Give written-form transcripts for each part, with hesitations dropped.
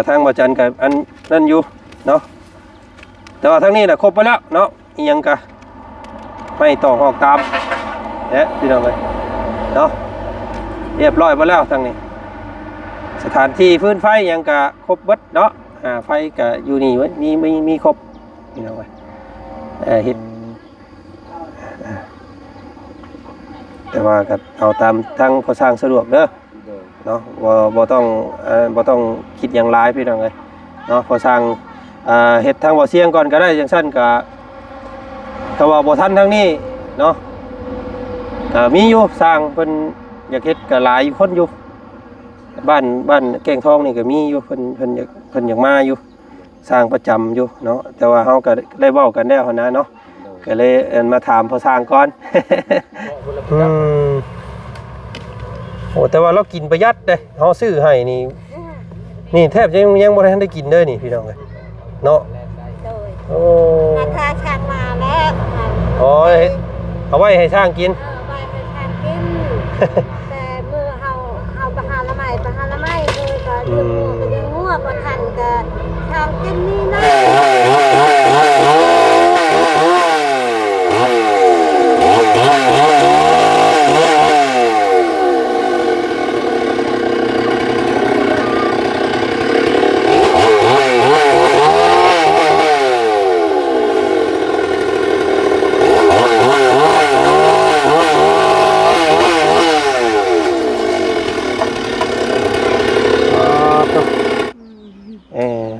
ทางบ่จันกับอันนั่นอยู่เนาะแต่ว่าทางนี้น่ะครบไปแล้วเนาะอีหยังกะไม่ต้องออกตามพี่น้องเลยเนาะเรียบร้อยไปแล้วทางนี้สถานที่พื้นไฟยังกะครบเบิดเนาะไฟกะอยู่นี่ไว้มีครบพี่น้องเลยเฮ็ดแต่ว่าก็เอาตามทางพอสร้างสะดวกเด้อเนาะบ่ต้องคิดอย่างร้ายพี่น้องเลยเนาะพอสร้างเฮ็ดทางบ่เสียงก่อนก็ได้จังซั่นก็ถ้าว่าบ่ทันทางนี้เนาะก็มีอยู่สร้างเพิ่นอยากเฮ็ดก็หลายคนอยู่บ้านแก้งทองนี่ก็มีอยู่เพิ่นอยากมาอยู่สร้างประจำอยู่เนาะแต่ว่าเฮาก็ได้เว้ากันแล้วนะเนาะก็เลยมาถามพอสร้างก่อน โอ้แต่ว่าเรากินประหยัดเด้เฮาซื้อให้นี่แทบยังบ่ได้กินเด้อนี่พี่น้องเอ้ยเนาะโอ้ราคาช่างมาแล้วโอ้ยเอาไว้ให้ช่างกินไว้ให้ช่างกินแต่มื้อเฮาไปหาละไม้คือก็ดึงงัวบ่ทันก็ช่างกินนี่นะ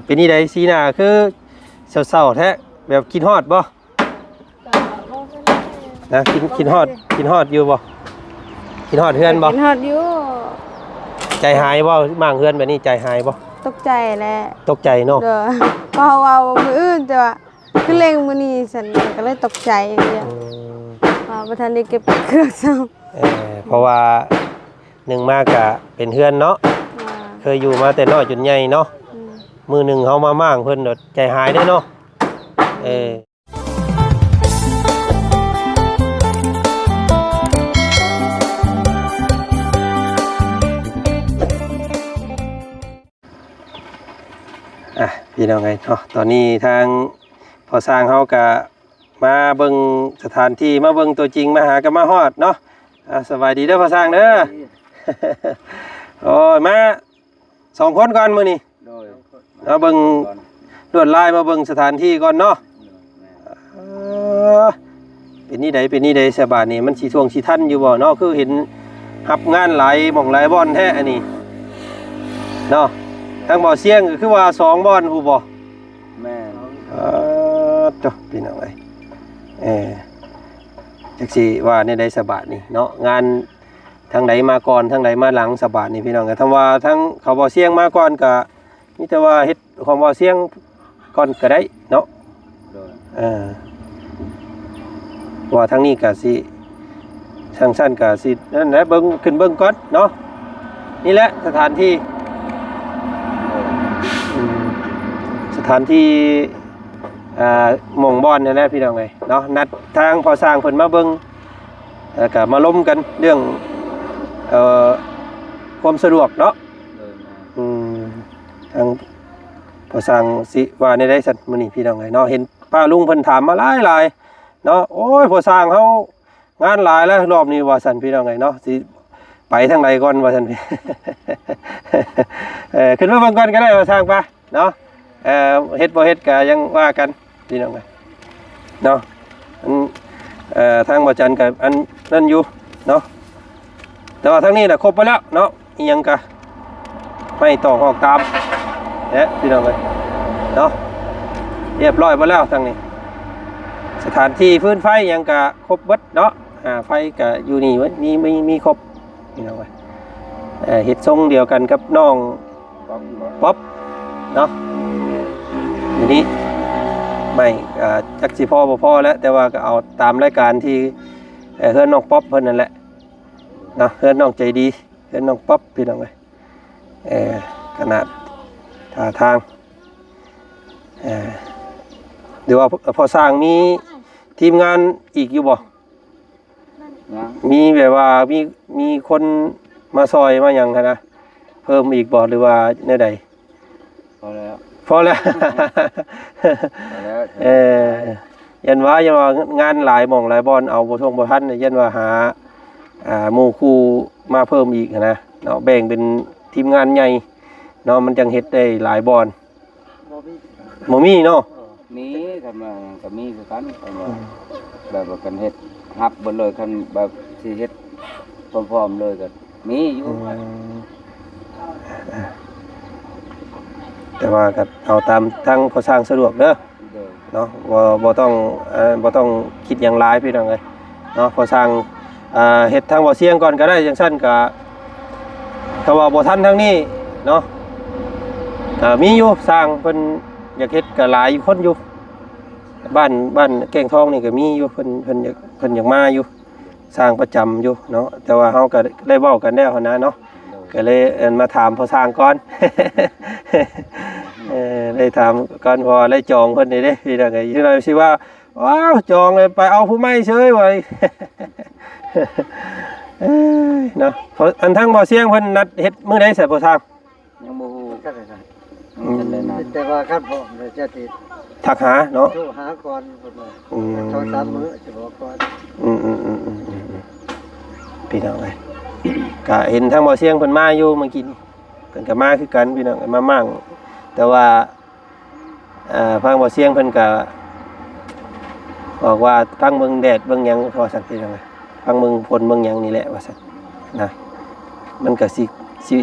เป็นนี่ใดสีหน้าคือเศร้าๆแท้แบบกินฮอดบ่นะกินฮอดอยู่บ่กินฮอดเฮือนบ่กินฮอดอยู่ใจหายบ่มั่างเฮือนแบบนี้ใจหายบ่ตกใจแหละตกใจเนาะก็ว่ามื้ออื่นแต่ว่าคือเล็งมื้อนี้ฉันก็เลยตกใจเนี่ยบ่ทันได้เก็บเครื่องซ้ำเพราะว่าหนึ่งมากก็เป็นเฮือนเนาะเคยอยู่มาแต่น้อยจนใหญ่เนาะมือหนึ่งเขามามั่างเพิ่นใจหายได้เนาะพี่น้องไงเนาะตอนนี้ทางพอสร้างเขาก็มาเบิ่งสถานที่มาเบิ่งตัวจริงมาหากันมาฮอดเนาะสบายดีเด้อพอสร้างเด้อ โอ้ยมา2 คนก่อนมื้อนี้มาเบิ่งลวดลายมาเบิ่งสถานที่ก่อนเนาะเป็นนี่ใดสบายนี่มันสิท่วงสิทันอยู่บ่เนาะคือเห็นรับงานหลายหม่องหลายบ่อนแท้อันนี้เนาะทางบ่อเสียงก็คือว่า2บ่อนผู้บ่แม่จ้ะพี่น้องเอ้ยจักสิว่าในใดสบายนี่เนาะงานทางไหนมาก่อนทางไหนมาหลังสบายนี่พี่น้องก็ทำว่าทั้งเขาบ่อเสียงมาก่อนก็มีแต่ว่าเฮ็ดของบ่อเสียงก่อนก็ได้เนาะว่าทางนี้ก็สิทางสั้นก็สินั่นแหละเบิ่งขึ้นเบิ่งก่อนเนาะนี่แหละสถานที่หม่องบอนนี่แหละพี่น้องเอ้ยเนาะนัดทางพอสร้างเพิ่นมาเบิ่งแล้วก็มาล้มกันเรื่องความสะดวกเนาะทางพอสร้างสิว่าในได้สัตว์มื้อนี้พี่น้องเอ้ยเนาะเห็นป้าลุงเพิ่นถามมาหลายเนาะโอ้ยพอสร้างเฮางานหลายแล้วรอบนี้ว่าซั่นพี่น้องเอ้ยเนาะสิไปทางใดก่อนว่าซั่นพี่ ขึ้นมาเบิ่งก่อนก็ได้พอสร้างป่ะเนาะเฮ็ดบ่เฮ็ดก็ยังว่ากันพี่น้องเอ้ยเนาะทางบ่จันกับอันนั่นอยู่เนาะแต่ว่าทางนี้น่ะครบไปแล้วเนาะอีหยังกะไม่ต้องออกตามพี่น้องเอ้ยเนาะเรียบร้อยไปแล้วทางนี้สถานที่พื้นไฟยังกะครบเบิดเนาะไฟกะอยู่นี่ไว้มีครบพี่น้องเอ้ยเฮ็ดทรงเดียวกันกับน้องป๊อปเนาะทีนี้ไม่จักสิพ่อบ่พ่อแล้วแต่ว่าก็เอาตามรายการที่เฮือนน้องป๊อปเพิ่นนั่นแหละเนาะเฮือนน้องใจดีเฮือนน้องป๊อปพี่น้องเอ้ยขนาดท่าทางเดี๋ยวว่าพอสร้างมีทีมงานอีกอยู่บ่มีแบบว่ามีคนมาซอยมาหยังนะเพิ่มอีกบ่หรือว่าแนวใด พอแล้ว แล้ว ยันว่างานหลายหม่องหลายบอนเอาบ่ทงบ่ทันยันว่าหาหมู่คู่มาเพิ่มอีกนะเนาะแบ่งเป็นทีมงานใหญ่เนาะมันจังเฮ็ดได้หลายบอนบ่มีเนาะ มีทำมาก็มีคือกันแบบว่ากันเฮ็ดฮับเบ่เลยคันแบบสิเฮ็ดพร้อมๆเลยก็มีอยู่ แต่ว่าก็เอาตามทางพอสร้างสะดวกเด้อ เด้อ เนาะบ่ต้องคิดอย่างหลายพี่น้องเอ้ยเนาะพอสร้างเฮ็ดทางบ่เสี่ยงก่อนก็ได้จังซั่นก็ถ้าว่าบ่ทันทางนี้เนาะมีอยู่สร้างเพิ่นอยากเฮ็ดก็หลายอยู่คนอยู่บ้านแก้งทองนี่ก็มีอยู่เพิ่นอยากมาอยู่สร้างประจำอยู่เนาะแต่ว่าเฮาก็ได้เว้ากันแล้วหั่นนะเนาะก็เลยมาถามพอสร้างก่อน ได้ถามก่อนพอได้จองเพิ่นนี่เด้พี่น้องเอ้ยที่เราสิว่าว้าวจองเลยไปเอาผู้ใหม่เฉยไว้ เนาะเพราะอันทั้งบ่เสียงเพิ่นนัดเฮ็ดมื้อใดใส่พอสร้าง ยังบ่ฮู้ ก็ได้ครับ จังได๋นะ แต่ว่าครับผมเดี๋ยวจะติด ทักหาเนาะ โทรหาก่อนผมว่า อืม สองสามมื้อจะบอกก่อน พี่น้องเอ้ย ก็เห็นทั้งบ่เสียงเพิ่นมาอยู่เมื่อกี้นี่เพิ่นก็มาคือกันพี่น้องมามั่งแต่ว่าฟังบ่เสียงเพิ่นก็บอกว่าฟังเบิ่งแดดเบิ่งหยังพอสักทีนึงฟังเบิ่งฝนเบิ่งหยังนี่แหละว่าซั่นนะมันก็สิ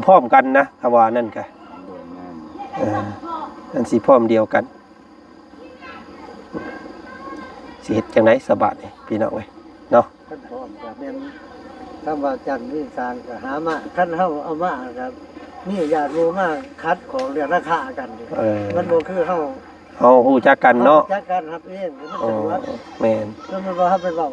พร้อมๆกันนะถ้าว่านั่นก็ เดินมา อันสิพร้อมเดียวกันสิเฮ็ดจังได๋สบายนี่พี่น้องเอ้ยเนาะ ขั้นพร้อมกับแม่นคำว่าจันทร์นี่สร้างก็หามาขั้นเฮาเอามาครับนี่ญาติโยมมาคัดของเรื่องราคากันดิมันบ่คือเฮา เฮาฮู้จักกันเนาะ จักกันครับเองมัน อ๋อ สะดวก แม่น แล้วมันบ่ฮับไปเว้า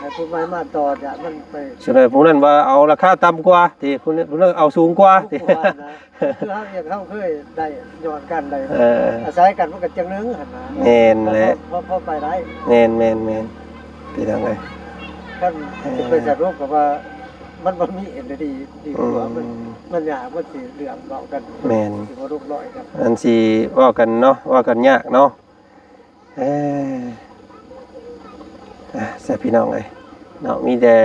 ให้ผู้ใหม่มาต่อจะมันไป ฉะนั้นพวกนั้นว่าเอาราคาต่ำกว่าที่พวกนั้นเอาสูงกว่าที่ ผู้ว่านะคือเฮาอย่างเฮาเคยได้ย้อนกันได้ เออ อาศัยกันมันก็จังนึงหั่นนะ แม่นแหละ พอไปได้ แม่นพี่น้องเอ้ย ท่านจะไปสรุปกับว่ามันบ่มีเอ็นดีกว่ามันยากมันสิเรื่องเบากัน แม่น สิบ่รุกร้อยกัน อันสิเว้ากันเนาะเว้ากันยากเนาะแซ่บพี่น้องเอ้ยเนาะมีแต่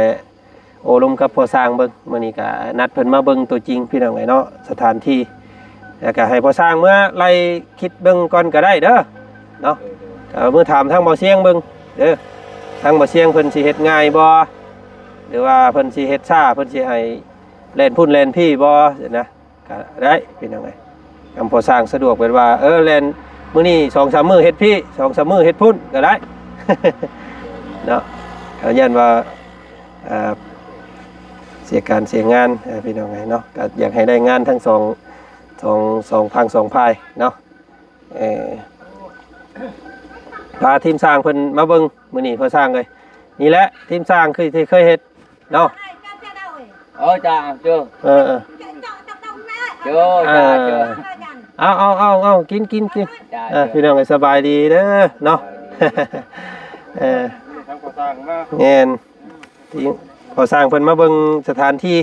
โอ้ลมกับพอสร้างเบิ่งมื้อนี้ก็นัดเพิ่นมาเบิ่งตัวจริงพี่น้องเอ้ยเนาะสถานที่แล้วก็ให้พอสร้างเมื่อไล่คิดเบิ่งก่อนก็ได้เด้อเนาะก็มื้อถามทางบ่เสียงเบิ่งเด้อทางบ่เสียงเพิ่นสิเฮ็ดง่ายบ่หรือว่าเพิ่นสิเฮ็ดช้าเพิ่นสิให้เล่นพุ่นเล่นพี่บ่นะก็ได้พี่น้องเอ้ยคำพอสร้างสะดวกเป็นว่าเล่นมื้อนี้ 2-3 มื้อเฮ็ดพี่ 2-3 มื้อเฮ็ดพุ่นก็ได้ เนาะเขายันว่าเสียการเสียงานพี่น้องไงเนาะก็อยากให้ได้งานทั้งสองพังสองพายเนาะพาทีมสร้างเพิ่นมาเบิ่งมื้อนี้เพิ่นสร้างเลยนี่แหละทีมสร้างคือที่เคยเฮ็ดเนาะ จ้าเจ้า เออ เจ้าจ้าเจ้า เอากิน จ้า พี่น้องสบายดีเด้อเนาะ ทางก่อสร้างมา แม่นที่พอสร้างเพิ่นมาเบิ่งสถานที่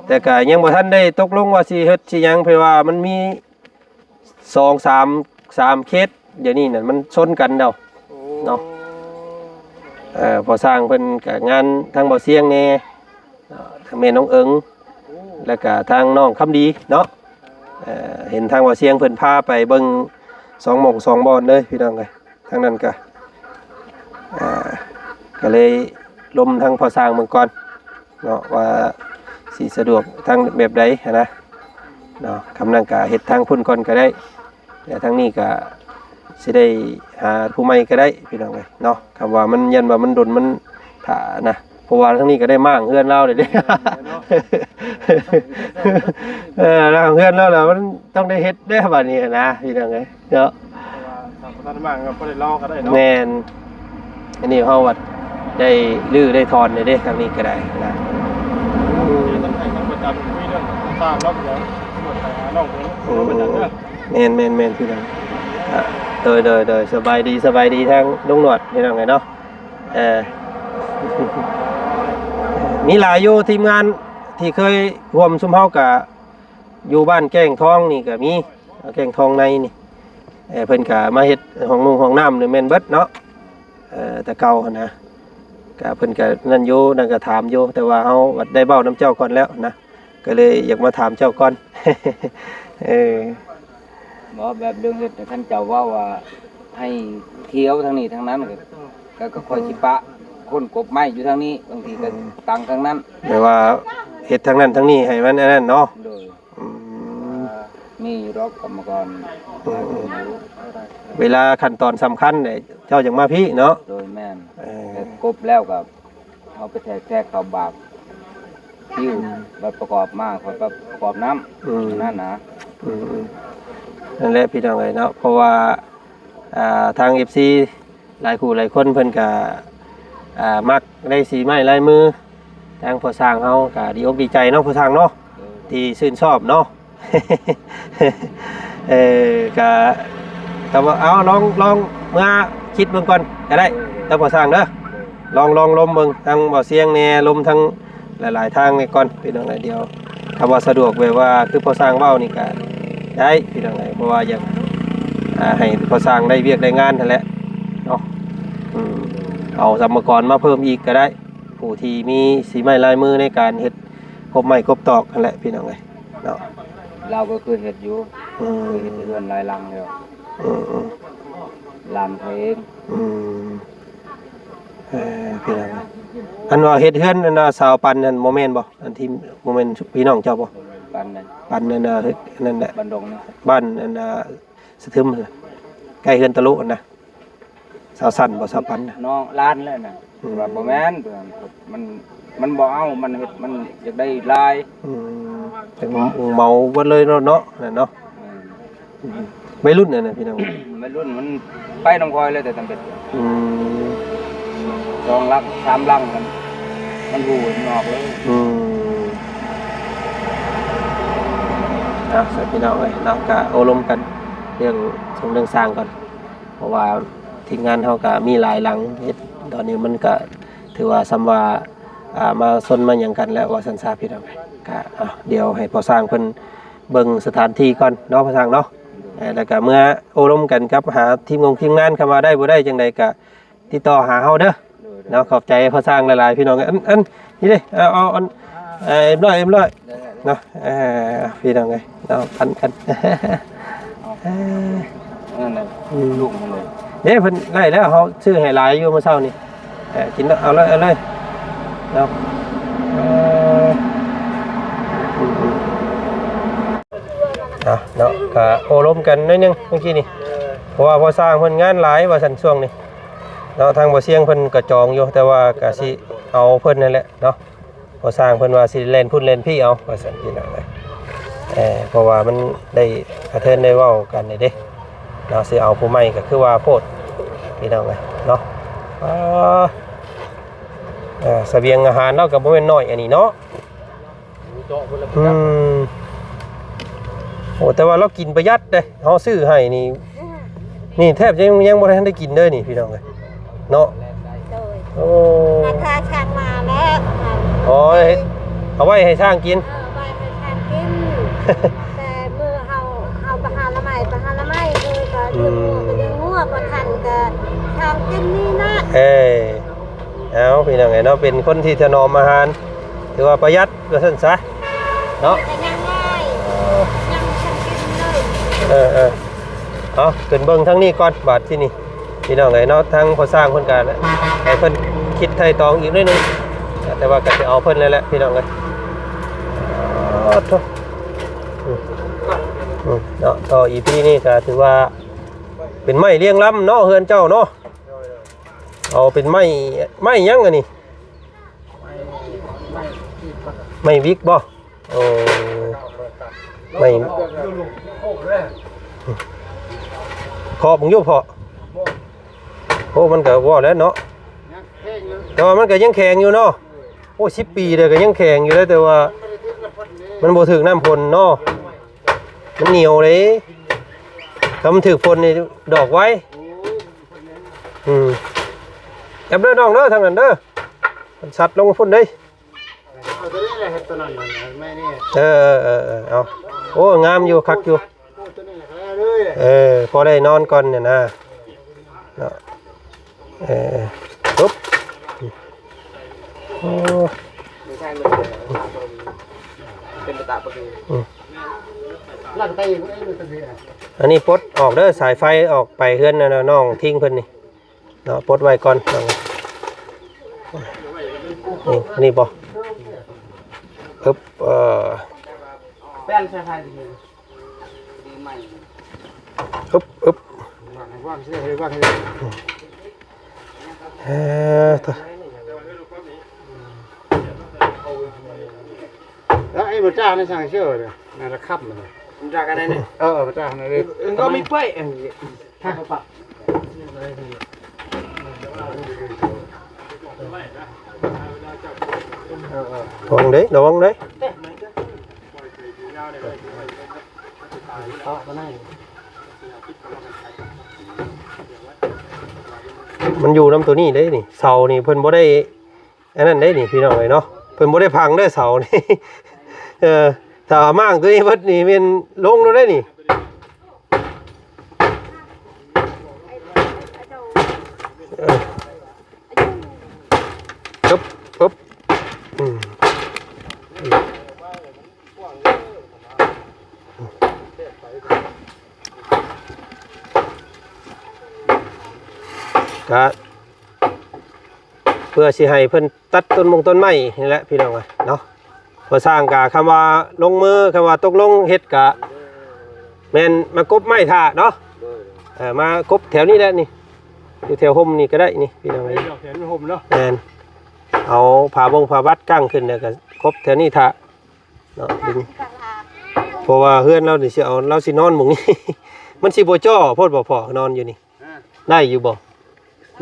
แต่ก็ยังบ่ทันได้ตกลงว่าสิเฮ็ดสิหยังเพราะว่ามันมี3เคสเดี๋ยวนี้น่ะมันชนกันแล้วเนาะพอสร้างเพิ่นก็งานทางบ่อเสียงแน่ทางแม่น้องเอิงแล้วก็ทางน้องคำดีเนาะเห็นทางบ่อเสียงเพิ่นพาไปเบิ่ง2หม่อง2บ่อนเลยพี่น้องเอ้ยทางนั้นก็เลยลมทางพอสร้างเมืองก่อนเนาะว่าสิสะดวกทางแบบใดนะเนาะคำนั้นก็เฮ็ดทางพุ่นก่อนก็ได้แต่ทางนี้ก็สิได้หาผู้ใหม่ก็ได้พี่น้องเอ้ยเนาะคำว่ามันยันว่ามันดนมันถ้านะเพราะว่าทางนี้ก็ได้มั่งเฮือนเราเลยเด้ แล้วเฮือนเราแล้วมันต้องได้เฮ็ดได้บัดนี้นะพี่น้องเอ้ยเนาะ ท่านมากก็บ่ได้ลองก็ได้เนาะ แม่นอันนี้เฮาวัดได้ลื้อได้ถอนได้เด้ทางนี้ก็ได้นะ ต้องให้ทางประจำคุยเรื่องสร้างรอบเดียวหมดไปหาน้องเพิ่นประจำเด้อ แม่นพี่น้องโดยสบายดีทางลุงหนวดพี่น้องไงเนาะมีหลายอยู่ทีมงานที่เคยร่วมซุ่มเฮากับอยู่บ้านแก้งทองนี่ก็มี แกงทองในนี่เพิ่นก็มาเฮ็ดห้องนุ่งห้องน้ำนี่แม่นเบิดเนาะแต่เก่าหั่นนะก็เพิ่นก็นั่นอยู่นั่นก็ถามอยู่แต่ว่าเฮาได้เบ้าน้ำเจ้าก่อนแล้วนะก็เลยอยากมาถามเจ้าก่อน บ่แบบเรื่องเฮ็ดท่านเจ้าว่าให้เที่ยวทางนี้ทางนั้นก็ค่อยสิปะคนกบไม้อยู่ทางนี้บางทีก็ตังทางนั้น แปลว่าเฮ็ดทางนั้นทางนี้ให้มันอันนั้นเนาะ โดยมีอยู่รอกกรรมกร เวลาขั้นตอนสำคัญเนี่ยเจ้าอย่างมาพี่เนาะ โดยแม่นกบแล้วกับเอาไปแทกเขาบาปคิ้วแบบประกอบมากคอยประกอบน้ำนั่นนะ นั่นแหละพี่น้องเอ้ยเนาะเพราะว่าทาง FC หลายคู่หลายคนเพิ่นก็มักได้สีไม้ลายมือทางผู้สร้างเฮาก็ดีอกดีใจเนาะผู้สร้างเนาะที่ชื่นชอบเนาะ ก็ว่าเอาลองเมื่อคิดเบิ่งก่อนก็ได้แต่ผู้สร้างเด้อลองลมเบิ่งทางบ่เสียงแน่ลมทั้งหลายๆทางนี่ก่อนพี่น้องเอ้ยเดียวถ้าว่าสะดวกแบบว่าคือผู้สร้างเว้านี่ก็ได้พี่น้องเอ้ยเพราะว่าอยากให้ผู้สร้างได้เวียกได้งานนั่นแหละเนาะเอาสมกรมาเพิ่มอีกก็ได้ผู้ที่มีสีไม้ลายมือในการเฮ็ดครบไม้ครบตอกนั่นแหละพี่น้องเอ้ยเนาะ เราก็เคยเห็ดอยู่เคยเห็ดเรือนลายลังแล้วลำเพลงพี่น้องอันว่าเฮ็ดเฮือนอันน่ะสาวปันนั่นโมเมนต์บ่อันที่โมเมนต์พี่น้องเจ้าบ่ปันนั่น ปันนั่นน่ะนั่นแหละ บ้านดงนี่ บ้านอันน่ะสะทึมใกล้เฮือนตะลุอันน่ะสาวสั้นบ่สาวปันน่ะ น้องล้านแล้วน่ะว่าบ่แม่นมันบ่เอามันเฮ็ดมันอยากได้ลายแต่เมาเบิดเลยเนาะนั่นเนาะวัยรุ่นนั่นน่ะพี่น้อง วัยรุ่นมันไปน้องคอยเลยแต่ตำเป็ด2 ลัก 3 ลังมันหูนอกเลยสพี่น้องเอ้ยเนาะก็โอลมกันเรื่องส่งเรื่องสร้างก่อนเพราะว่าทีมงานเฮาก็มีหลายหลังเฮ็ดตอนนี้มันก็ถือว่าซ้ำว่ามาซนมาหยังกันแล้วว่าสันซาพี่น้องก็เดี๋ยวให้พอสร้างเพิ่นเบิ่งสถานที่ก่อนเนาะพอสร้างเนาะแล้วก็เมื่อโอลมกันกับหาทีมงานเข้ามาได้บ่ได้จังได๋ก็ติดต่อหาเฮาเด้อเนาะขอบใจพอสร้างหลายๆพี่น้องอันนี่เด้เอาเอ็มร้อยเนาะพี่น้องเอ้ยเนาะพันกันนั่นน่ะลูกมันเลยเด้เพิ่นไล่แล้วเฮาซื้อให้หลายอยู่เมื่อเช้านี่กินแล้วเอาเลยเนาะเนาะก็โอลมกันนิดนึงเมื่อกี้นี่เพราะว่าพอสร้างเพิ่นงานหลายว่าซั่นช่วงนี้เนาะทางบ่เสียงเพิ่นก็จองอยู่แต่ว่าก็สิเอาเพิ่นนั่นแหละเนาะพอสร้างเพิ่นว่าสิเล่นพุ่นเล่นพี่เอาว่าซั่นพี่น้องเพราะว่ามันได้กระเทินได้เว้ากันนี่เด้เนาะสิเอาผู้ใหม่ก็คือว่าโพดพี่น้องเนาะเสบียงอาหารเนาะก็บ่แม่นน้อยอันนี้เนาะโอ้แต่ว่าเรากินประหยัดเด้เฮาซื้อให้นี่แทบยังบ่ทันได้กินเด้อนี่พี่น้องเอ้ยเนาะโอ้ราคาช่างมาแล้ว อ๋อเอาไว้ให้ช่างกินไว้ให้ช่างกินแต่มือเฮาไปหาละไม้คือก็ดึงงัวก็ทันก็ช่างกินนี่นะเอาพี่น้องเอ้ยเนาะเป็นคนที่ถนอมอาหารถือว่าประหยัดว่าซั่นซะเนาะยังง่ายยังช่างกินเลยเอาขึ้นเบิ่งทางนี้ก่อนบาดที่นี่พี่น้องเอ้ยเนาะทางพอสร้างเพิ่นก็ให้เพิ่นคิดไถ่ตองอีกนิดนึงแต่ว่าก็สิเอาเพิ่นเลยแหละพี่น้องเอ้ยเนาะต่ออีพีนี้ก็ถือว่าเป็นไม้เลี้ยงลำเนาะเฮือนเจ้าเนาะเอาเป็นไม้ยังอันนี้ไม้วิกบ่โอ้ไม่ขอผมอยู่พอโอ้มันก็ว่าแล้วเนาะแต่ว่ามันก็ยังแข็งอยู่เนาะโอ้10 ปีเลยก็ยังแข็งอยู่เลยแต่ว่ามันบ่ถึงน้ำฝนเนาะมันเหนียวเลยถ้ามันถึงฝนนี่ดอกไว้แอบเด้อน้องเด้อทางนั้นเด้อมันสัตว์ลงฝนเด้เอาโอ้งามอยู่คักอยู่ พอได้นอนก่อนเนี่ยนะเนาะปุ๊บโอ้ ไม่ใช่เลยเป็นตะปะคือหลังไตมันไอ้มันเป็น อันนี้ปลดออกเด้อสายไฟออกไปเฮือนนะน้องทิ้งเพิ่นนี่เนาะปลดไว้ก่อนนี่อันนี้บ่ปึ๊บแป้นใช่ใครดีใหม่ ปึ๊บปึ๊บ ว่างเสียว่างเลยแล้วไอ้บะจ้าในช่างเชื่อเลยนั่นละคับมันบะจ้ากันได้เนี่ยบะจ้านั่นเลยก็มีเป้ยถ้าปะระวังđấyมันอยู่น้ำตัวนี้ได้นี่เสานี่เพิ่นบ่ได้อันนั้นได้นี่พี่น้องเอ้ยเนาะเพิ่นบ่ได้พังได้เสานี่ ถ้ามั่างตัวนี้เพิ่นนี่เป็นลงแล้วได้นี่ปึ๊บปึ๊บก็เพื่อสิให้เพิ่นตัดต้นไม้นี่แหละพี่น้องเนาะพอสร้างกะคำว่าลงมือคำว่าตกลงเฮ็ดกะแม่นมากบไม้ท่าเนาะมากบแถวนี้แหละนี่อยู่แถวห่มนี่ก็ได้นี่พี่น้องเอ้ยแถวห่มเนาะแม่นเอาผ้าบัดกั้งขึ้นแล้วก็กบแถวนี้ท่าเนาะดึงเพราะว่าเฮือนเรานี่สิเอาเราสินอนหม่องนี้ มันสิบ่จ้อโพดบ่พอนอนอยู่นี่ได้อยู่บ่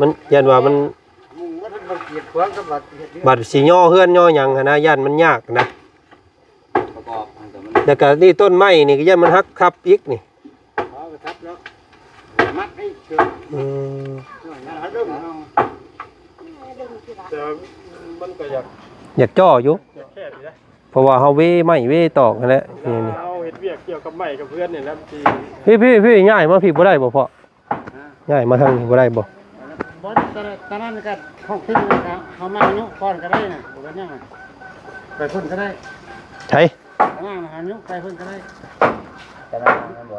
มันยันว่ามันบัดสีย่อเฮือนย่อหยังนะยันมันยากนะแล้วก็นี่ต้นไม้นี่ก็ยันมันหักทับอีกนี่อยากจ่ออยู่เพราะว่าเฮาเว้ไม้เว้ตอกนั่นแหละนี่เฮาเฮ็ดเวียกเกี่ยวกับไม้กับเพื่อนนี่แหละพี่ย้ายมาพี่บ่ได้บ่พ่อย้ายมาทางนี้บ่ได้บ่ตอนนั้นก็ห้องขึ้นนะครับเขามายุก่อนก็ได้นะบุญยังไปพุ่นก็ได้ใช่ตอนนั้นหายุไปพุ่นก็ได้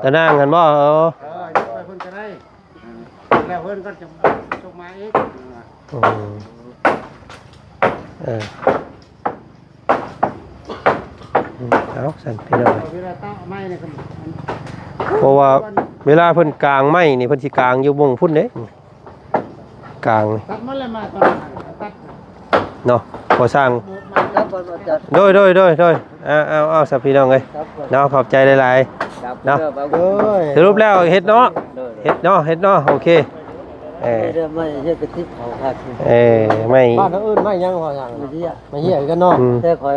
ตะนางกันบ่ยุไปพุ่นก็ได้แล้วเพิ่นก็จะจกมาอีกเอาสั่นพี่น้องเวลาตั้งไม้เนี่ยเพราะว่าเวลาเพิ่นกลางไม้นี่เพิ่นสิกลางอยู่วงพุ่นเด้กลางตัดมาเลยมาตอนตัดเนาะพอสร้างโดยเอาสับพี่น้องเลยเนาะขอบใจหลายๆเนาะสรุปแล้วเฮ็ดเนาะโอเคไม่เฮ็ดกระติบเขาคักไม่บ้านเขาอื่นไม่ยังพออย่างไม่เหี้ยกันเนาะแต่คอย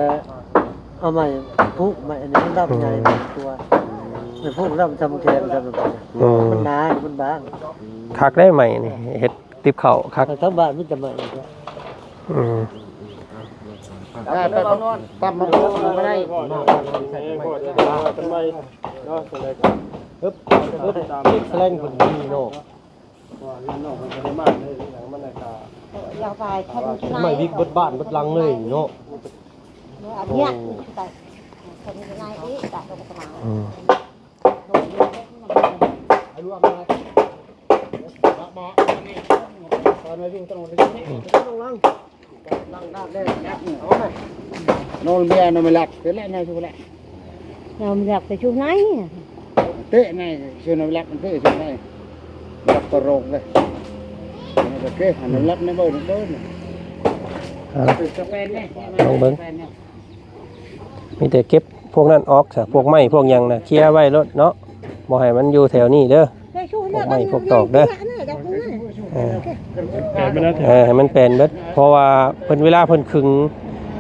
เอาไม้พุกไม้อันนี้มันรับใหญ่ตัวมันพุกรับทำแขนทำแบบมันหนามันบางคักได้ไหมนี่เฮ็ดติบเข่าคักทั้งบ้านมิตรใหม่ปั๊มมาไม่ได้แสลงคนดีโน่อยากไปทำไม่วิกบดบ้านบดลังเลยโน่อันเนี้ยแต่คนที่ไหนอีกแต่ตรงกลางไอ้รวมมาตอนนี้วิ่งตรงนี้ลังด้านแรกเอาไหมโน่นเมียโน่นไม่หลับเตะแน่ชูแหละเราอยากไปชูไหนเตะแน่ชูโน่ไม่หลับมันเตะชูไหนหลับตะโรงเลยโอเคหันหลับในบ่อยเดินลองเบิ้งมีแต่เก็บพวกนั้นออกพวกไม้พวกยังนะเคลียร์ไว้รถเนาะบ่ให้มันอยู่แถวนี้เด้อพวกไม้พวกตอกเด้อให้มันเป็นเบิดเพราะว่าเพิ่นเวลาเพิ่นขึง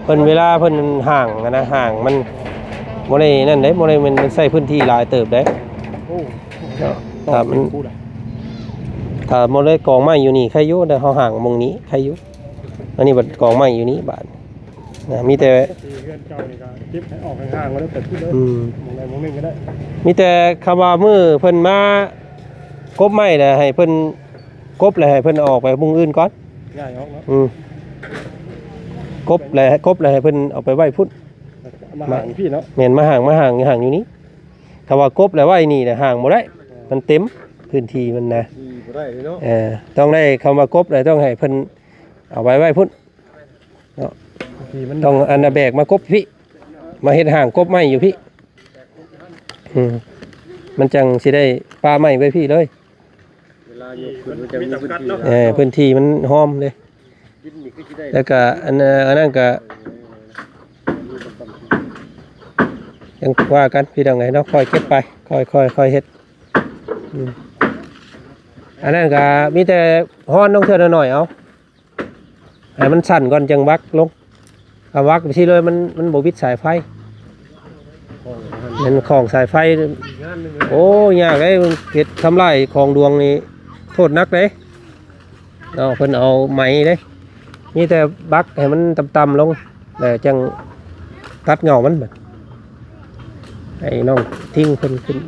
เพิ่นเวลาเพิ่นห่างนะห่างมันบ่ได้นั่นเด้บ่ได้มันใช้พื้นที่หลายเติบเด้เนาะถ้าบ่ได้กองไม้อยู่นี่ใครอยู่แต่เฮาห่างมงนี้ใครอยู่อันนี้บัดกองไม้อยู่นี้บาด มีแต่ ตีเพื่อนเจ้านี่ก็จิบให้ออกห่างๆก็ได้แต่พูดเลยมองใดมองหนึ่งก็ได้ มีแต่คำว่ามือเพิ่นมากบไม้แหละให้เพิ่นกบเลยให้เพิ่นออกไปมุงอื่นก่อน ง่ายออกเนาะ กบเลยให้เพิ่นเอาไปไว้พุ่น มาหาพี่เนาะ แม่นมาห่างอยู่นี้คำว่ากบแล้วไว้นี่น่ะห่างบ่ได้มันเต็มพื้นที่มันนะ บ่ได้เลยเนาะ ต้องได้คำว่ากบเลยต้องให้เพิ่นเอาไว้พุ่นเนาะ พี่มัน ต้องอันน่ะแบกมากบพี่มาเฮ็ดห่างกบไม้อยู่พี่มันจังสิได้ปลาไม้ไว้พี่เลย เวลาอยู่ขึ้นมันจะมีพื้นที่ พื้นที่มันหอมเลย กินนี่ก็สิได้ แล้วก็อันนั้นก็ยังว่ากันพี่ดังไงเนาะค่อยเก็บไปค่อยเฮ็ดอันนั้นก็มีแต่ฮ้อนต้องเทื่อหน่อยเอาให้มันสั่นก่อนจังวักลงเอาวักไปที่เลยมันบ่วิดสายไฟมันของสายไฟโอ้ยากเลยเฮ็ดทำลายของดวงนี่โทษนักเลยเนาะเพิ่นเอาไหมเด้มีแต่บักให้มันต่ำๆลงแล้วจังตัดเงามันบัดไอ้น้องทิ้งเพิ่นขึ้น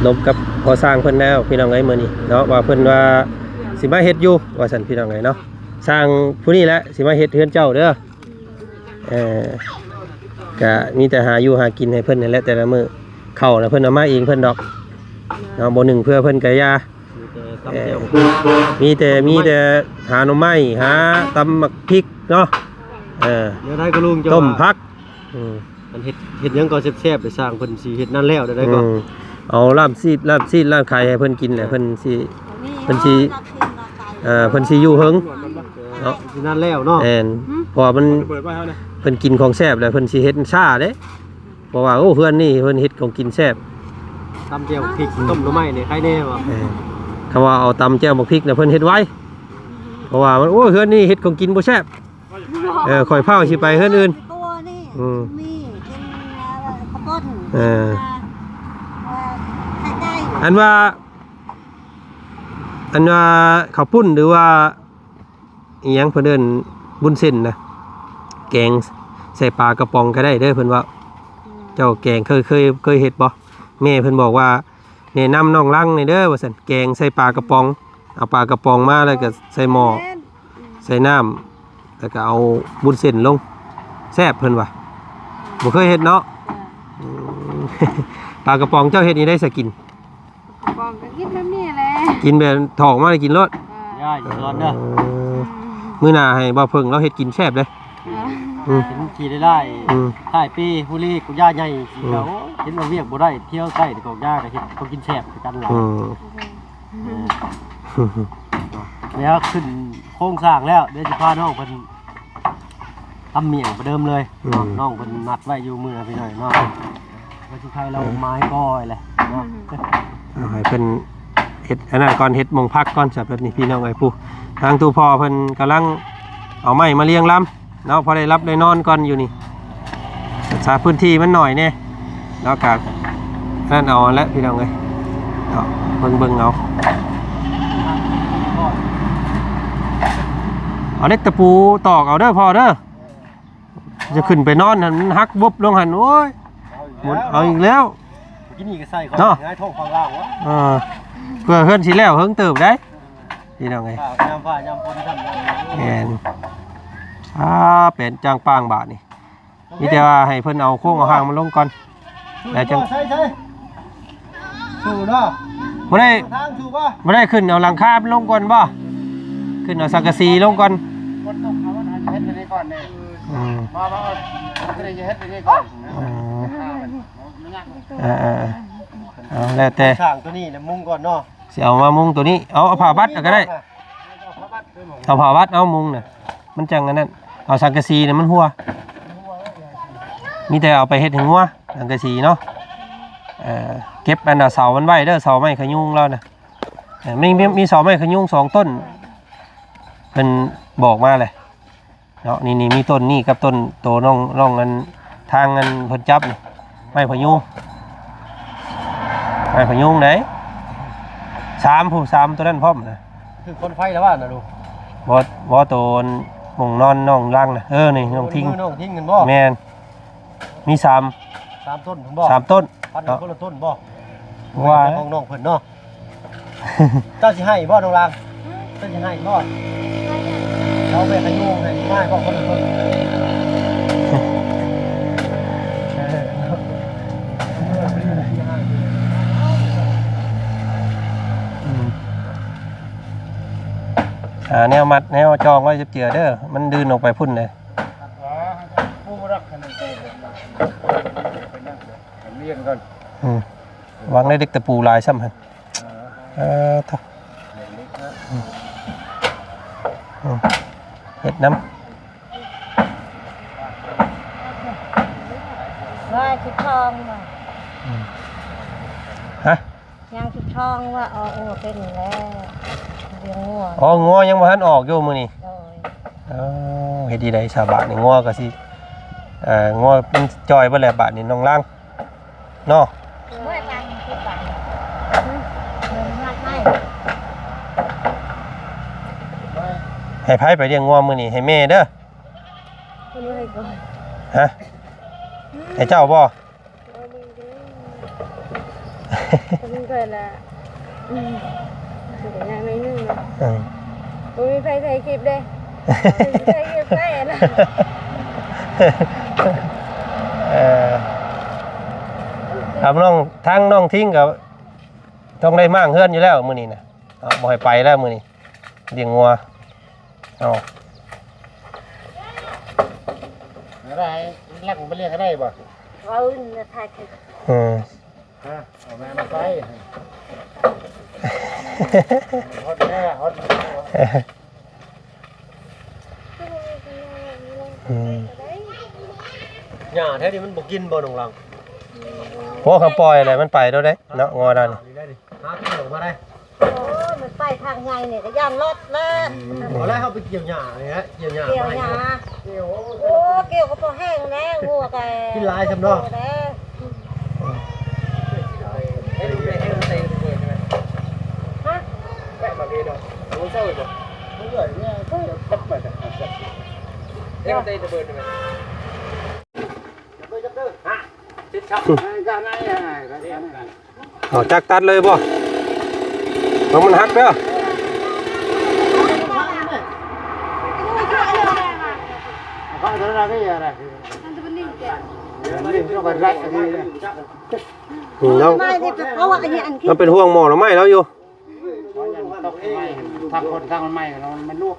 ลบกับพอสร้างเพิ่นแล้วพี่น้องไงมื้อนี้เนาะว่าเพิ่นว่าสิมาเฮ็ดอยู่ว่าซั่นพี่น้องไงเนาะสร้างผู้นี้แหละสิมาเฮ็ดเฮือนเจ้าเด้อก็มีแต่หาอยู่หากินให้เพิ่นนั่นแหละแต่ละมื้อเข้าแล้วเพิ่นเอามาเองเพิ่นดอกเนาะบ่หนึ่งเพื่อเพิ่นก็ย่ามีแต่หาหน่อไม้หาตำบักพริกเนาะเดี๋ยวได้ก็ลุงจะ ต้มผักมันเฮ็ดหยังก็แซ่บๆไปสร้างเพิ่นสิเฮ็ดนั่นแล้วได้ก็ เอาลาบซีดลาบไข่ให้เพิ่นกินแหละเพิ่นสิเพิ่นสิอยู่เฮิงเนาะ สินั่นแล้วเนาะเพราะมัน เปิดไว้เฮานะ เพิ่นกินของแซ่บแล้วเพิ่นสิเฮ็ดช้าเด้เพราะว่าโอ้เพื่อนนี่เพิ่นเฮ็ดของกินแซ่บ ตำแจ่วพริกต้มหน่อไม้นี่ใครแน่วะ คำว่าเอาตำแจ่วบักพริกน่ะเพิ่นเฮ็ดไว้เพราะว่ามันโอ้เฮือนนี่เฮ็ดของกินบ่แซ่บข่อยเผาสิไปเฮือนอื่น ตัวนี่มีกินข้าวปุ้นไข่ไก่ อันว่าข้าวปุ้นหรือว่าอีหยังเพิ่นเอิ้นบุญเส้นนะแกงใส่ปลากระป๋องก็ได้เด้อเพิ่นว่าเจ้าแกงเคยเฮ็ดบ่แม่เพิ่นบอกว่าแนะนำน้องลังนี่เด้อว่าซั่นแกงใส่ปลากระป๋องเอาปลากระป๋องมาแล้วก็ใส่หม้อใส่น้ำแล้วก็เอาบุญเส้นลงแซ่บเพิ่นว่าบ่เคยเฮ็ดเนาะปลากระป๋องเจ้าเฮ็ดนี่ได้สกิน ปองก็กินแบบนี้แหละ กินแบบถอกมาเลยกินรส ย่าอย่าร้อนเด้อ มื้อหน้าให้บ่าวเพิ่งเราเฮ็ดกินแซ่บเลย เห็นขี่ได้ถ่ายปีผู้ลีกูย่าใหญ่สิเขาเห็นว่าเวียกบ่ได้เที่ยวใกล้ของย่าก็เฮ็ดเขากินแซ่บกันหลายแล้วขึ้นโครงสร้างแล้วเดี๋ยวสิพาน้องเพิ่นทำเมี่ยงประเดิมเลยน้องเพิ่นนัดไว้อยู่มื้อพี่น้อยเนาะว่าสิใครเราไม้ก้อยแหละเนาะให้เพิ่นเฮ็ดอันนั้นก่อนเฮ็ดหม่องพักก่อนจับแบบนี้พี่น้องไอ้ผู้ทางตู้พ่อเพิ่นกำลังเอาไม้มาเลี้ยงลำเนาะพอได้รับได้นอนก่อนอยู่นี่สาพื้นที่มันหน่อยแน่เนาะกะนั่นเอาแล้วพี่น้องเอ้ยเนาะเบิ่งเอาเล็กตะปูตอกเอาเด้อพอเด้อจะขึ้นไปนอนหันหักบุบลงหันโอ้ยหมดเอาอีกแล้ว กินนี่ก็ใส่ของง่ายท้องฟังล่างวะเพื่อเฮือนสิแล้วเฮิงเติบได้พี่น้องไงยามฟ้ายามฝนทำแม่นเป็นจางปางบาทนี่มีแต่ว่าให้เพิ่นเอาโค้งเอาหางมันลงก่อนแล้วจังใช่สู้เนาะบ่ได้ ทางสู้ป่ะ บ่ได้ขึ้นเอาหลังคามันลงก่อนบ่ขึ้นเอาสังกะสีลงก่อนคนต้องเอาเฮ็ดไปก่อนนี่มาก็ได้เฮ็ดไปก่อนเอาแล้วแต่ช่างตัวนี้มุงก่อนเนาะสิเอามามุงตัวนี้เอาผ้าบัดก็ได้เอาผ้าบัดเอามุงน่ะมันจังอันนั้นเอาสังกะสีน่ะมันหัวมีแต่เอาไปเฮ็ดให้หัวสังกะสีเนาะเก็บอันน่ะเสามันไว้เด้อเสาไม้ขยุงแล้วน่ะมีเสาไม้ขยุง2ต้นเพิ่นบอกมาเลยเนาะนี่มีต้นนี่กับต้นโตน้องอันทางอันเพิ่นจับนี่ไม้พยุงไหน 3ผู้3ตัวนั้นพร้อมนะ คือคนไฟแล้วว่าน่ะลูก บ่ตัวหม่องนอนน้องล่างน่ะนี่น้องทิ้ง น้องทิ้งกันบ่ แม่นมี3 3ต้นผมบ่ 3ต้น พันกันคนละต้นบ่ ว่า ของน้องเพิ่นเนาะ เจ้าสิให้บ่น้องลางเจ้าสิให้บ่เขาไปขยุ่งให้ง่ายบ่คนละต้น แนวมัดแนวจองไว้เจือเด้อมันดืนออกไปพุ่นเลย ผู้รักกันเรียนก่อน วางได้เด็กตะปูลายซ้ำหันท่าเห็ดน้ ว่าชุดทองว่ะ ำฮะ ยังชุดทองว่าอ๋อเป็นแล้วเลี้ยงงัว งัวยังบ่ทันออกอยู่มื้อนี้ โดย เฮ็ดดีได้ชาวบ้านนี่งัวก็สิงัวมันจอยเบ่แล้วบาดนี่น้องล่างเนาะ ไม่บังคือบังงัดไม่ ให้ไผไปเลี้ยงงัวมื้อนี้ให้แม่เด้อ คนไว้ก่อน ฮะให้เจ้าบ่ คนเกิดละเดี๋ยวยังไม่นึ่งนะ อืม บ่มีไฟถ่ายคลิปเด้ใส่คลิปไปนะ ครับน้องทั้งน้องทิ้งกับต้องได้มั่งเฮือนอยู่แล้วมื้อนี้นะบ่ให้ไปแล้วมื้อนี้เลี้ยงงัวเอา อะไรรักผมไปเรียกก็ได้บ่ เอาถ่ายคลิป เอาแม่มาใส่ฮอตแม่ฮอต หญ้าแท้นี่มันบ่กินบ่น้องลาง พวกเขาปล่อยอะไรมันไปแล้วได้เนาะงัวนั่น ได้ดิหาที่ออกมาได้ โอ้มันไปทางไงเนี่ยก็ย่านรถแล้ว เอาแล้วเขาไปเกี่ยวหญ้านี่ฮะเกี่ยวหญ้า เกี่ยว มา ห ให้ ยาโอ้เกี่ยวกับตัวแห้งแล้วงัวแก กินหลายจำเนาะ ให้ดูได้ให้ดูเต็มเลยใช่ไหม ฮะ แปะมาเพดรู้เศร้าบ่เมื่อเนี่ยก็ตัดไปแต่เดี๋ยวเตะจะเบิร์นใช่ไหมจับเด้อฮะติดชับกันไหนก็ได้กัน เอาจักตัดเลยบ่ต้องมันหักเด้อ เขาจะอะไรก็อย่างไรนี่ก็ไปไล่อะไรเนี่ย แล้ว ไม่ได้เพราะว่าอันนี้อัน มันเป็นห่วงหมอหรือไม่แล้วอยู่ ทางคนทางมันใหม่เรามันลวก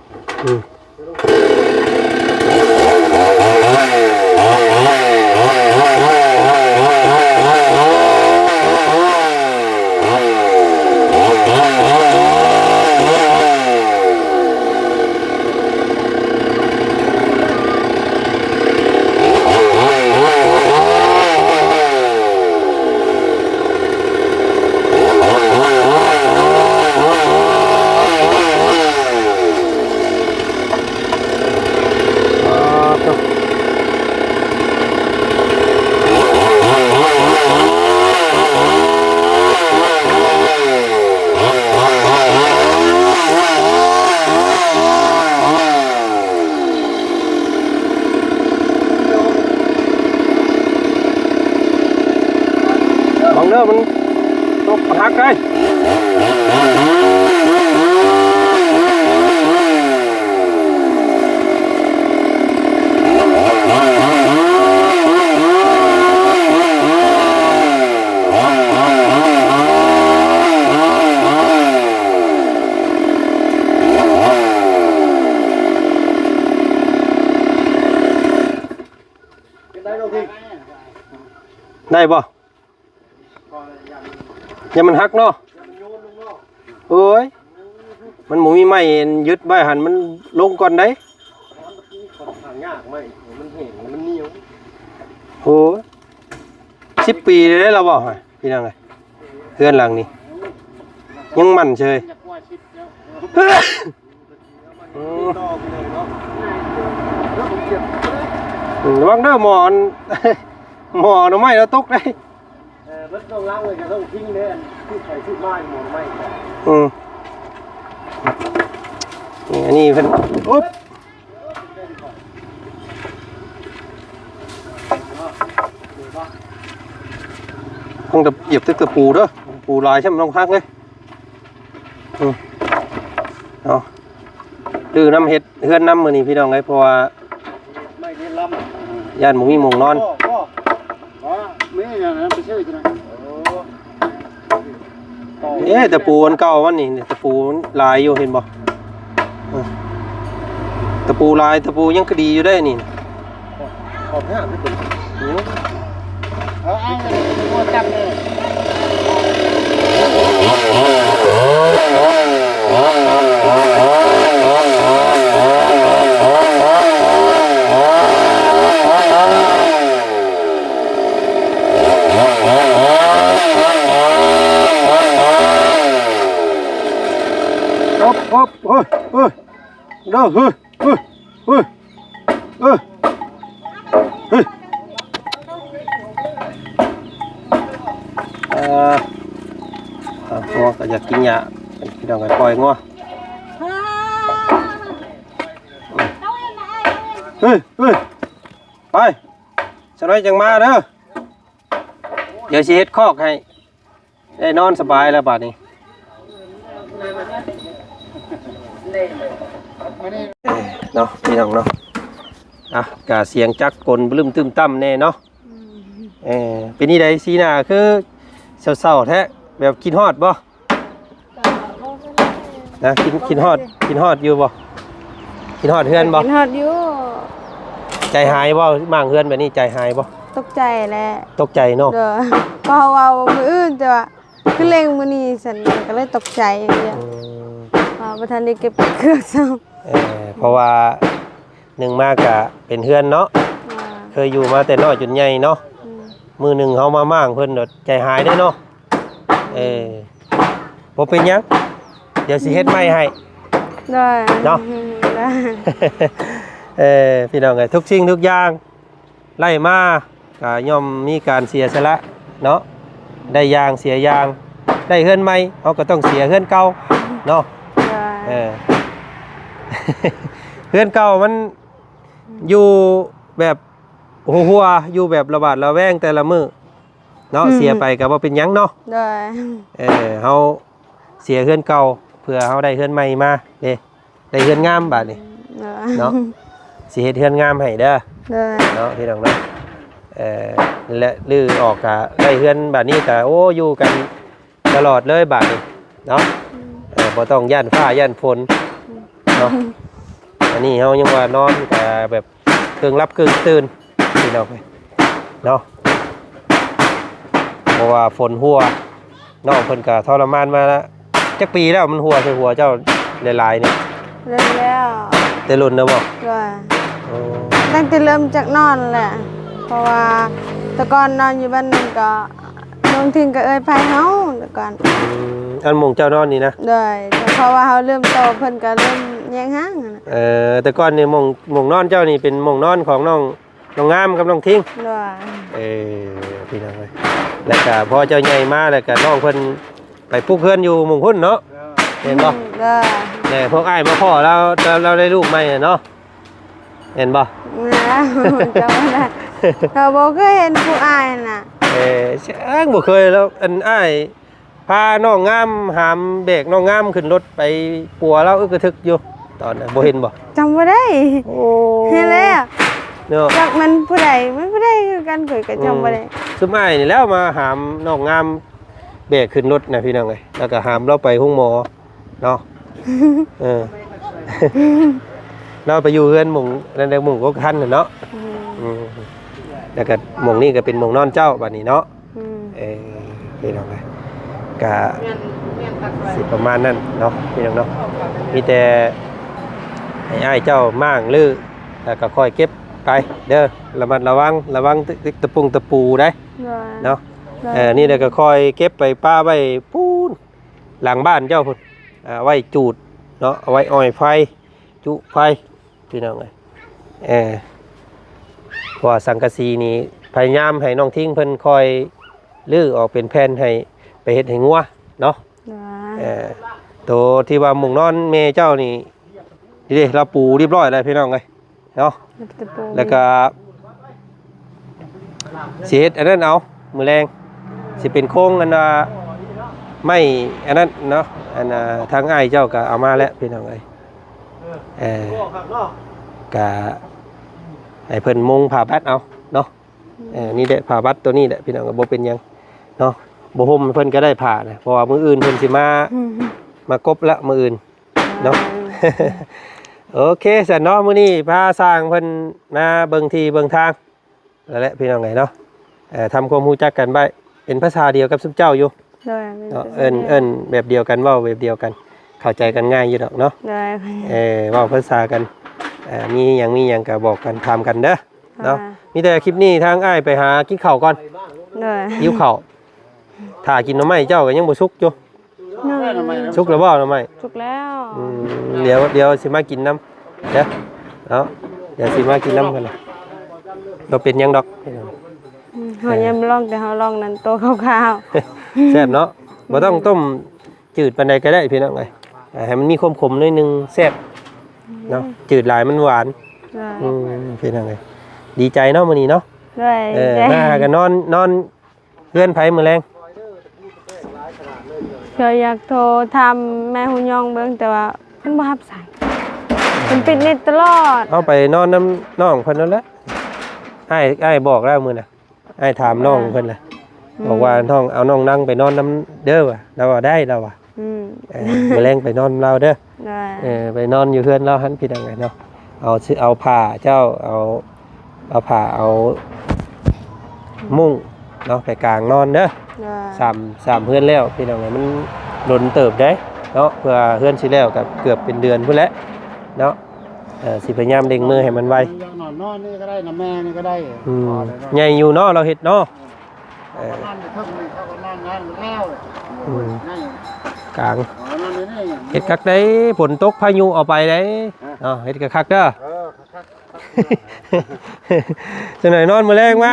บังเด้อมันตกหักเลยได้ป่ะอย่ามันหักเนาะโอ้ยมันหมูมีไม้ยึดใบหันมันลงก่อนได้ ทางยากไหมมันเห็นมันเหนียว โอ้ย10 ปีเลยได้เราบอกให้พี่น้องไงเพื่อนหลังนี้ยังมันเชยระวังเด้อหมอน หมอหน่อไม้เราตกได้ รถต้องล้างเลยจะต้องทิ้งเลย อืมนี่อันนี้เพิ่นอุ๊บต้องตะเหยียบตึกตะปูเด้อปูลายใช่ไหมต้องพักเลยเอาดื้อน้ำเห็ดเฮือนน้ำมือนี่พี่น้องไงเพราะว่าย่านหมูมีหมูนอนตะปูอันเก่าวันนี้ตะปูลายอยู่เห็นบ่ตะปูลายตะปูยังก็ดีอยู่ได้นี่ขอบห้าไม่เป็นจับเลยเด้องัวก็อยากกินหญ้าพี่น้องก็ปล่อยงัวไปสน้อยจังมาเด้อเดี๋ยวสิเฮ็ดคอกให้ได้นอนสบายแล้วบัดนี้เนาะพี่น้องเนาะกะเสียงจักกลบลึมตึมตั้มแน่เนาะเป็นนี่ใดสีหน้าคือเศร้าๆแท้แบบกินฮอดบ่นะกินฮอดอยู่บ่กินฮอดเฮือนบ่กินฮอดอยู่ ใจหายบ่มั่งเฮือนแบบนี้ใจหายบ่ ตกใจแหละ ตกใจเนาะ เด้อพอเว้ามื้ออื่นแต่ว่าคือเล็งมื้อนี้ฉันก็เลยตกใจอย่างเงี้ยบ่ทันได้เก็บเครื่องซ้ำ เพราะว่าหนึ่งมากกะเป็นเฮือนเนาะเคยอยู่มาแต่น้อยจนใหญ่เนาะมือหนึ่งเขามามั่งเพิ่นดใจหายได้เนาะบ่เป็นหยังเดี๋ยวสิเฮ็ดใหม่ให้ ได้เนาะ ได้ พี่น้องไงทุกสิ่งทุกอย่างไล่มาก็ย่อมมีการเสียสละเนาะได้ยางเสียยางได้เฮือนใหม่เขาก็ต้องเสียเฮือนเก่าเนาะเฮือนเก่ามันอยู่แบบหัวอยู่แบบระบาดระแวงแต่ละมื้อเนาะเสียไปก็บ่เป็นหยังเนาะได้เฮาเสียเฮือนเก่าเพื่อเฮาได้เฮือนใหม่มาเด้ได้เฮือนงามบาดนี้เนาะสิเฮ็ดเฮือนงามให้เด้อเนาะพี่น้องเนาะและลื้อออกก็ได้เฮือนบาดนี้ก็โอ้อยู่กันตลอดเลยบาดนี้เนาะบ่ต้องย่านฟ้าย่านฝนเนาะอันนี้เฮายังว่านอนก็แบบกึ่งรับกึ่งตื่นพี่น้องเนาะเพราะว่าฝนหัวน้องเพิ่นก็ทรมานมาแล้วจักปีแล้วมันหัวใส่หัวเจ้าหลายๆนี่เริ่มแล้วแต่รุ่นนะบ่ว่าตั้งแต่เริ่มจากนอนแหละเพราะว่าแต่ก่อนนอนอยู่บ้านนึงก็ลงทิ้งก็เอ้ยไปเฮาแต่ก่อนอันหม่องเจ้านอนนี่นะได้เพราะว่าเฮาเริ่มโตเพิ่นก็เริ่มแย่งห่างแต่ก่อนนี่หม่องนอนเจ้านี่เป็นหม่องนอนของน้องงามกับน้องทิ้งพี่น้องเอ้ยแล้วก็พอเจ้าใหญ่มาแล้วก็น้องเพิ่นไปปลูกเฮือนอยู่หมู่พุ่นเนาะเห็นบ่แต่พวกอ้ายมาพ่อเราได้ลูกใหม่เนาะเห็นบ่จำไม่ได้เราบ่เคยเห็นผู้อ้ายน่ะบ่เคยแล้วอันอ้ายพาน้องงามหามเบรกน้องงามขึ้นรถไปปัวเรากระทึกอยู่ตอนนั้นบ่เห็นบ่จำบ่ได้เห็นแล้วเนาะจักมันผู้ใดคือกันเคยก็จำบ่ได้ซุมอ้ายนี่แล้วมาหามน้องงามเบรกขึ้นรถนะพี่น้องเอ้ยแล้วก็หามเราไปห้องหมอเนาะเราไปอยู่เฮือนหม่องนั่นแหละหม่องก็คันเนาะแล้วก็หม่องนี้ก็เป็นหม่องนอนเจ้าบัดนี้เนาะพี่น้องเอ้ยก็สิประมาณนั้นเนาะพี่น้องเนาะมีแต่ให้อ้ายเจ้ามั่างลื้อแล้วก็ค่อยเก็บไปเด้อระมัดระวังตะปูได้เนาะนี่เดี๋ยวก็ค่อยเก็บไปป้าไว้ปูนหลังบ้านเจ้าพุ่นไว้จูดเนาะเอาไว้อ้อยไฟจุไฟพี่น้องเพราะสังกะสีนี้พยายามให้น้องทิ้งเพิ่นคอยลื้อออกเป็นแผ่นให้ไปเฮ็ดให้งัว เนาะ โดย ตัวที่ว่ามุงนอนเมเจ้านี่ดิเราปูเรียบร้อยแล้วพี่น้องเลยเนาะแล้วก็สิเฮ็ดอันนั้นเอามือแรงสิเป็นโค้งอันไม่อันนั้นเนาะอันทางอ้ายเจ้าก็เอามาแล้วพี่น้องเลยก็ให้เพิ่นมุงผ่าบัดเอาเนาะนี่แหละผ่าบัดตัวนี้แหละพี่น้องก็บ่เป็นหยังเนาะบ่ห่มเพิ่นก็ได้ผ่านะเพราะว่ามื้ออื่นเพิ่นสิมากบละมื้ออื่นเนาะ โอเคสันเนาะมื้อนี้พาสร้างเพิ่นมาเบิ่งที่เบิ่งทางแล้วแหละพี่น้องไงเนาะทำความรู้จักกันไว้เป็นภาษาเดียวกับซุมเจ้าอยู่ โดย เนาะเอิ้นแบบเดียวกันเว้าแบบเดียวกันเข้าใจกันง่ายอยู่ดอกเนาะ โดย เว้าภาษากันมีหยังก็บอกกันถามกันเด้อเนาะมีแต่คลิปนี้ทางอ้ายไปหากินข้าวก่อน โดย หิวข้าวถ้ากินหน่อไม้เจ้าก็ยังบ่สุกอยู่สุกแล้วบ่หน่อไม้ ถูกแล้ว เดี๋ยวสิมากินน้ำเด้อเนาะเดี๋ยวสิมากินน้ำกันเลยเราเป็นยังดอก เฮายังลองแต่เฮาลองนั้นโตขาว แซ่บเนาะบ่ต้องต้มจืดปานใดก็ได้พี่น้องเอ้ยให้มันมีความขมหน่อยนึงแซ่บเนาะจืดหลายมันหวาน ๆโดย พี่น้องเอ้ยดีใจเนาะมื้อนี้เนาะ โดย มาก็นอนเพื่อนไผมื้อแรง เคยอยากโทรทำแม่หุ่นยองเบิ่งแต่ว่าเพิ่นบ่รับสายเพิ่นปิดเน็ตตลอด เอาไปนอนน้ำน้องเพิ่นนั่นแหละอ้ายบอกแล้วมื้อน่ะอ้ายถามน้องเพิ่นล่ะบอกว่าน้องเอาน้องนั่งไปนอนน้ำเด้อว่ะเราว่าได้เราว่ะมื้อแรงไปนอนเราเด้อ ได้ ไปนอนอยู่เพื่อนเราหันพี่ดังไงเนาะเอาผ้าเจ้าเอาผ้าเอามุ้งเนาะไปกลางนอนเด้อ ได้ สามเพื่อนแล้วพี่ดังไงมันหล่นเติบได้เนาะเพื่อเพื่อนสิแล้วกับเกือบเป็นเดือนพุ่นแล้วเนาะสิพยายามเด้งมือให้มันไว นอนนี่ก็ได้นะแม่นี่ก็ได้ ใหญ่อยู่เนาะเราเฮ็ดเนาะ นอนอยู่ข้างนึงเขาก็นอนงานแล้วนั่น กลาง นอนนี่ เฮ็ดคักได้ฝนตกพายุเอาไปได้เนาะเฮ็ดคักเด้อ จังหน่อยนอนมื้อแรงมา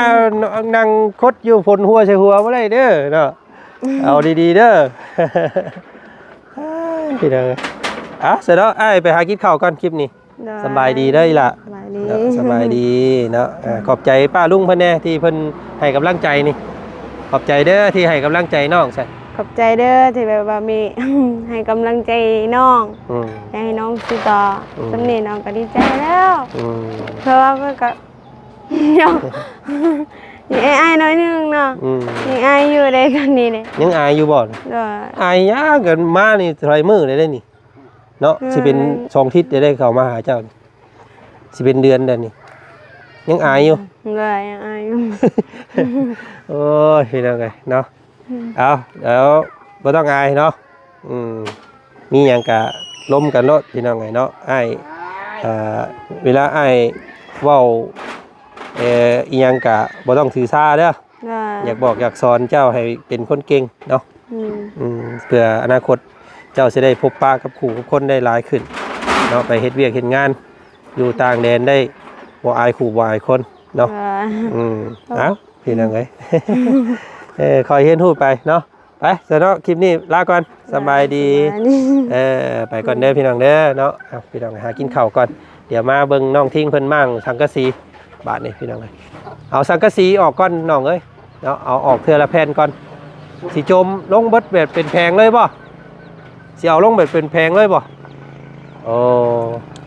นั่งคดอยู่ฝนหัวใส่หัวบ่ได้เด้อเนาะเอาดีๆเด้อ พี่เด้อเสร็จแล้วอ้ายไปหากินข้าวก่อนคลิปนี้สบายดีเด้อล่ะ สบายดี สบายดีเนาะขอบใจป้าลุงเพิ่นแน่ที่เพิ่นให้กำลังใจนี่ขอบใจเด้อที่ให้กำลังใจน้องใช่ ขอบใจเด้อที่แบบว่ามี ให้กำลังใจน้องอยากให้น้องสู้ต่อสำเนียงน้องก็ดีใจแล้วเพราะว่าเพิ่นก็ ยังอายน้อยนึงเนาะยังอายอยู่ได้กันนี่เด้ ยังอายอยู่บ่ ได้ อายยากกันมานี่ไตรมื้อได้นี่เนาะสิเป็น2ทิศได้เข้ามาหาเจ้าสิเป็นเดือนเด้อนี่ยังอายอยู่ ได้ยังอายอยู่ โอ้ยพี่น้องไงเนาะเอาเดี๋ยวบ่ต้องอายเนาะมีหยังกะล้มกันโลดพี่น้องไงเนาะอ้ายเวลาอ้ายเว้าอีหยังกะบ่ต้องถือซาเด้ออยากบอกอยากสอนเจ้าให้เป็นคนเก่งเนาะเพื่ออนาคตเจ้าสิได้พบปะกับคู่กับคนได้หลายขึ้นเนาะไปเฮ็ดเวียกเฮ็ดงานอยู่ต่างแดนได้บ่อายคู่บ่อายคนเนาะเอาพี่น้องเอ้ย คอยเห็นหูดไปเนาะไปเสร็จแล้วคลิปนี้ลาก่อนสบายดีไปก่อนเด้อพี่น้องเด้อเนาะพี่น้องหากินข้าวก่อนเดี๋ยวมาเบิ่งน้องทิ้งเพิ่นมั่งสังกะสีบาทนี่พี่น้องเอ้ยเอาสังกะสีออกก่อนน้องเอ้ยเนาะเอาออกเทื่อละแผ่นก่อนสิจมลงเบิดแบบเป็นแพงเลยบ่สิเอาลงแบบเป็นแพงเลยบ่โอ้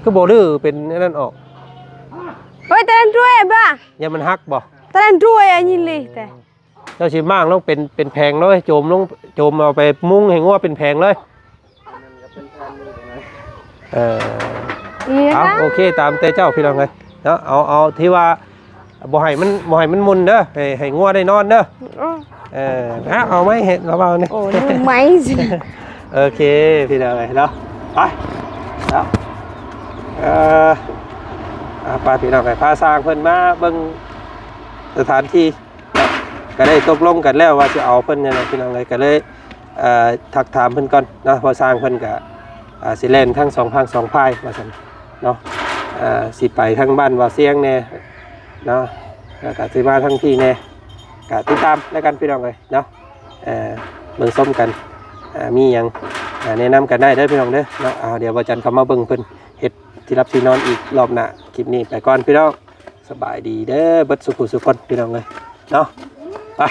คือบ่ดื้อเป็นนั่นออก เฮ้ยตะลันด้วยบ่ะ อย่ามันฮักบ่ ตะลันด้วยอันนี้เลยแต่ เจ้าสิมากต้องเป็นแพงเลยโจมลงโจมเอาไปมุ้งให้งัวเป็นแพงเลยเอาโอเคตามแต่เจ้าพี่น้องเลยเนาะเอาที่ว่าบ่ให้มันมุนเด้อให้งัวได้นอนเด้อเอาไหมเห็ดเราเอาเนี่ย โอ้ยไหมสิ โอเคพี่น้องเลยเนาะไปแล้วไปพี่น้องเลยพาสร้างเพิ่นมาเบิ่งสถานที่ก็ได้ตกลงกันแล้วว่าจะเอาเพิ่นเนี่ยนะพี่น้องเลยก็เลยทักถามเพิ่นก่อนนะพอสร้างเพิ่นก็สิเล่นทั้ง2 พัง 2 พายว่าซั่นเนาะสิไปทั้งบ้านว่าเสียงแน่เนาะแล้วก็สิมาทั้งที่แน่ก็ติดตามแล้วกันพี่น้องเลยเนาะเบิ่งส้มกัน มีหยังแนะนำกันได้เด้อพี่น้องเด้อเนาะเดี๋ยวบ่จันเข้ามาเบิ่งเพิ่นเฮ็ดที่รับที่นอนอีกรอบหน้าคลิปนี้ไปก่อนพี่น้องสบายดีเด้อเบิดสุขสุขคนพี่น้องเอ้ยเนาะไป